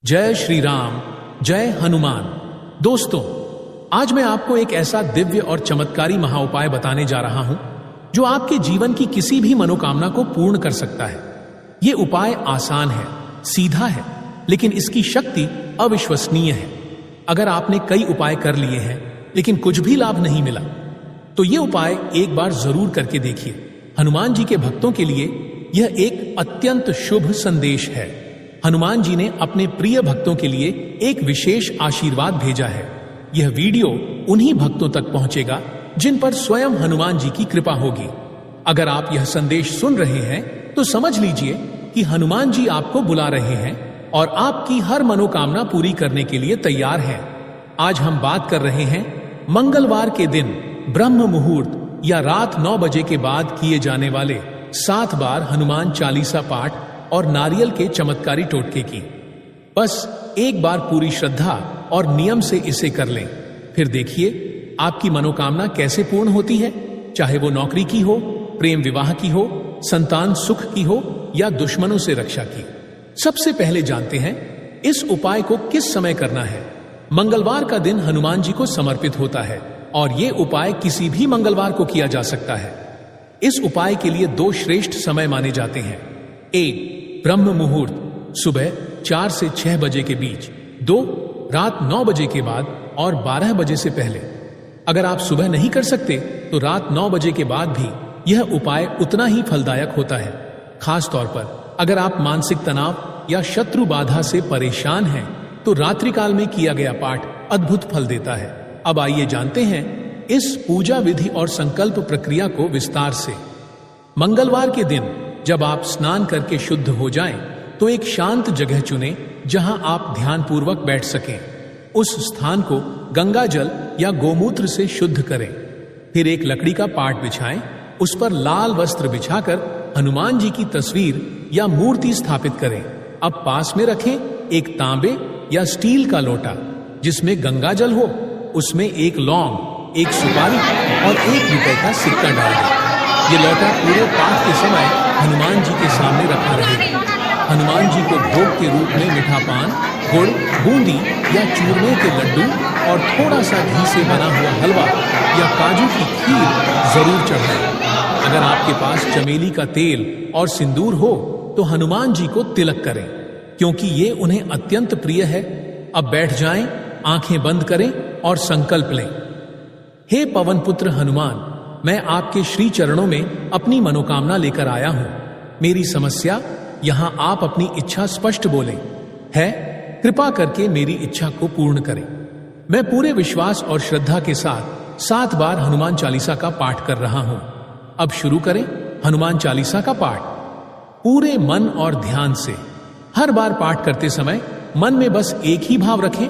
जय श्री राम, जय हनुमान। दोस्तों, आज मैं आपको एक ऐसा दिव्य और चमत्कारी महाउपाय बताने जा रहा हूं जो आपके जीवन की किसी भी मनोकामना को पूर्ण कर सकता है। यह उपाय आसान है, सीधा है, लेकिन इसकी शक्ति अविश्वसनीय है। अगर आपने कई उपाय कर लिए हैं लेकिन कुछ भी लाभ नहीं मिला, तो यह उपाय एक बार जरूर करके देखिए। हनुमान जी के भक्तों के लिए यह एक अत्यंत शुभ संदेश है। हनुमान जी ने अपने प्रिय भक्तों के लिए एक विशेष आशीर्वाद भेजा है। यह वीडियो उन्हीं भक्तों तक पहुंचेगा जिन पर स्वयं हनुमान जी की कृपा होगी। अगर आप यह संदेश सुन रहे हैं तो समझ लीजिए कि हनुमान जी आपको बुला रहे हैं और आपकी हर मनोकामना पूरी करने के लिए तैयार हैं। आज हम बात कर रहे हैं मंगलवार के दिन ब्रह्म मुहूर्त या रात 9 बजे के बाद किए जाने वाले 7 बार हनुमान चालीसा पाठ और नारियल के चमत्कारी टोटके की। बस एक बार पूरी श्रद्धा और नियम से इसे कर लें, फिर देखिए आपकी मनोकामना कैसे पूर्ण होती है। चाहे वो नौकरी की हो, प्रेम विवाह की हो, संतान सुख की हो या दुश्मनों से रक्षा की। सबसे पहले जानते हैं इस उपाय को किस समय करना है। मंगलवार का दिन हनुमान जी को समर्पित होता है और ये उपाय किसी भी मंगलवार को किया जा सकता है। इस उपाय के लिए 2 श्रेष्ठ समय माने जाते हैं। 1 ब्रह्म मुहूर्त सुबह 4 से 6 बजे के बीच, 2 रात 9 बजे के बाद और 12 बजे से पहले। अगर आप सुबह नहीं कर सकते तो रात 9 बजे के बाद भी यह उपाय उतना ही फलदायक होता है। खास तौर पर अगर आप मानसिक तनाव या शत्रु बाधा से परेशान हैं तो रात्रिकाल में किया गया पाठ अद्भुत फल देता है। अब आइए जानते हैं इस पूजा विधि और संकल्प प्रक्रिया को विस्तार से। मंगलवार के दिन जब आप स्नान करके शुद्ध हो जाएं, तो एक शांत जगह चुनें जहां आप ध्यानपूर्वक बैठ सकें। उस स्थान को गंगा जल या गोमूत्र से शुद्ध करें। फिर एक लकड़ी का पाट बिछाएं, उस पर लाल वस्त्र बिछाकर हनुमान जी की तस्वीर या मूर्ति स्थापित करें। अब पास में रखें एक तांबे या स्टील का लोटा जिसमें गंगा जल हो। उसमें एक लौंग, एक सुपारी और 1 रुपए का सिक्का डाल दें। ये लौटा पूरे पाठ के समय हनुमान जी के सामने रखा रहेगा। हनुमान जी को भोग के रूप में मीठा पान, गुड़, बूंदी या चूरमे के लड्डू और थोड़ा सा घी से बना हुआ हलवा या काजू की खीर जरूर चढ़ाएं। अगर आपके पास चमेली का तेल और सिंदूर हो तो हनुमान जी को तिलक करें, क्योंकि ये उन्हें अत्यंत प्रिय है। अब बैठ जाएं, आंखें बंद करें और संकल्प लें। हे पवन पुत्र हनुमान, मैं आपके श्री चरणों में अपनी मनोकामना लेकर आया हूं। मेरी समस्या, यहां आप अपनी इच्छा स्पष्ट बोलें है। कृपा करके मेरी इच्छा को पूर्ण करें। मैं पूरे विश्वास और श्रद्धा के साथ 7 बार हनुमान चालीसा का पाठ कर रहा हूं। अब शुरू करें हनुमान चालीसा का पाठ पूरे मन और ध्यान से। हर बार पाठ करते समय मन में बस एक ही भाव रखें,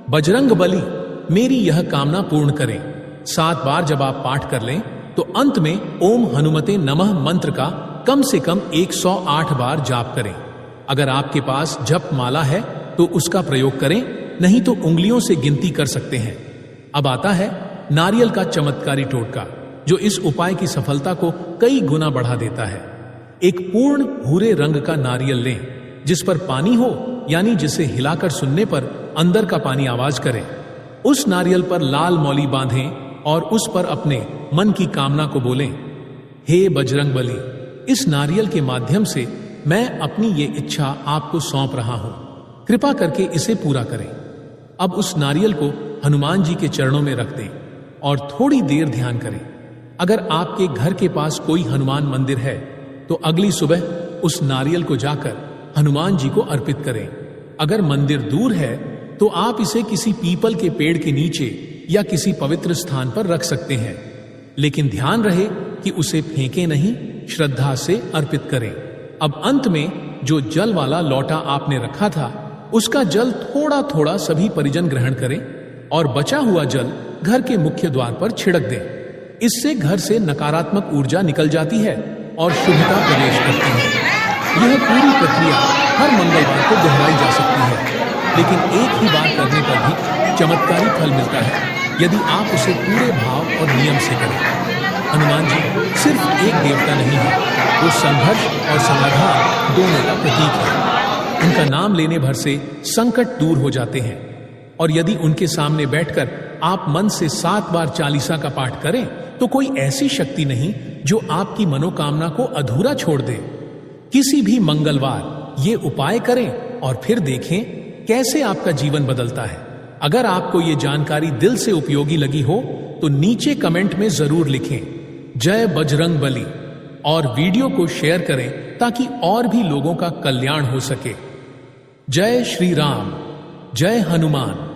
बजरंग बली मेरी यह कामना पूर्ण करें। 7 बार जब आप पाठ कर लें तो अंत में ओम हनुमते नमः मंत्र का कम से कम 108 बार जाप करें। अगर आपके पास जप माला है तो उसका प्रयोग करें, नहीं तो उंगलियों से गिनती कर सकते हैं। अब आता है नारियल का चमत्कारी टोटका, जो इस उपाय की सफलता को कई गुना बढ़ा देता है। एक पूर्ण भूरे रंग का नारियल लें जिस पर पानी हो, यानी जिसे हिलाकर सुनने पर अंदर का पानी आवाज करे। उस नारियल पर लाल मौली बांधें और उस पर अपने मन की कामना को बोलें, हे बजरंग बली, इस नारियल के माध्यम से मैं अपनी ये इच्छा आपको सौंप रहा हूं। कृपा करके इसे पूरा करें। अब उस नारियल को हनुमान जी के चरणों में रख दें और थोड़ी देर ध्यान करें। अगर आपके घर के पास कोई हनुमान मंदिर है तो अगली सुबह उस नारियल को जाकर हनुमान जी को अर्पित करें। अगर मंदिर दूर है तो आप इसे किसी पीपल के पेड़ के नीचे या किसी पवित्र स्थान पर रख सकते हैं, लेकिन ध्यान रहे कि उसे फेंके नहीं, श्रद्धा से अर्पित करें। अब अंत में जो जल वाला लौटा आपने रखा था, उसका जल थोड़ा थोड़ा सभी परिजन ग्रहण करें और बचा हुआ जल घर के मुख्य द्वार पर छिड़क दें। इससे घर से नकारात्मक ऊर्जा निकल जाती है और शुभता प्रवेश करती है। यह पूरी प्रक्रिया हर मंगलवार को दोहराई जा सकती है, लेकिन एक ही बार करने पर भी चमत्कारी फल मिलता है यदि आप उसे पूरे भाव और नियम से करें। हनुमान जी सिर्फ एक देवता नहीं है, वो संघर्ष और समाधान दोनों का प्रतीक है। उनका नाम लेने भर से संकट दूर हो जाते हैं। और यदि उनके सामने बैठकर आप मन से 7 बार चालीसा का पाठ करें तो कोई ऐसी शक्ति नहीं जो आपकी मनोकामना को अधूरा छोड़ दे। किसी भी मंगलवार ये उपाय करें और फिर देखें कैसे आपका जीवन बदलता है। अगर आपको ये जानकारी दिल से उपयोगी लगी हो तो नीचे कमेंट में जरूर लिखें जय बजरंग बली और वीडियो को शेयर करें ताकि और भी लोगों का कल्याण हो सके। जय श्री राम, जय हनुमान।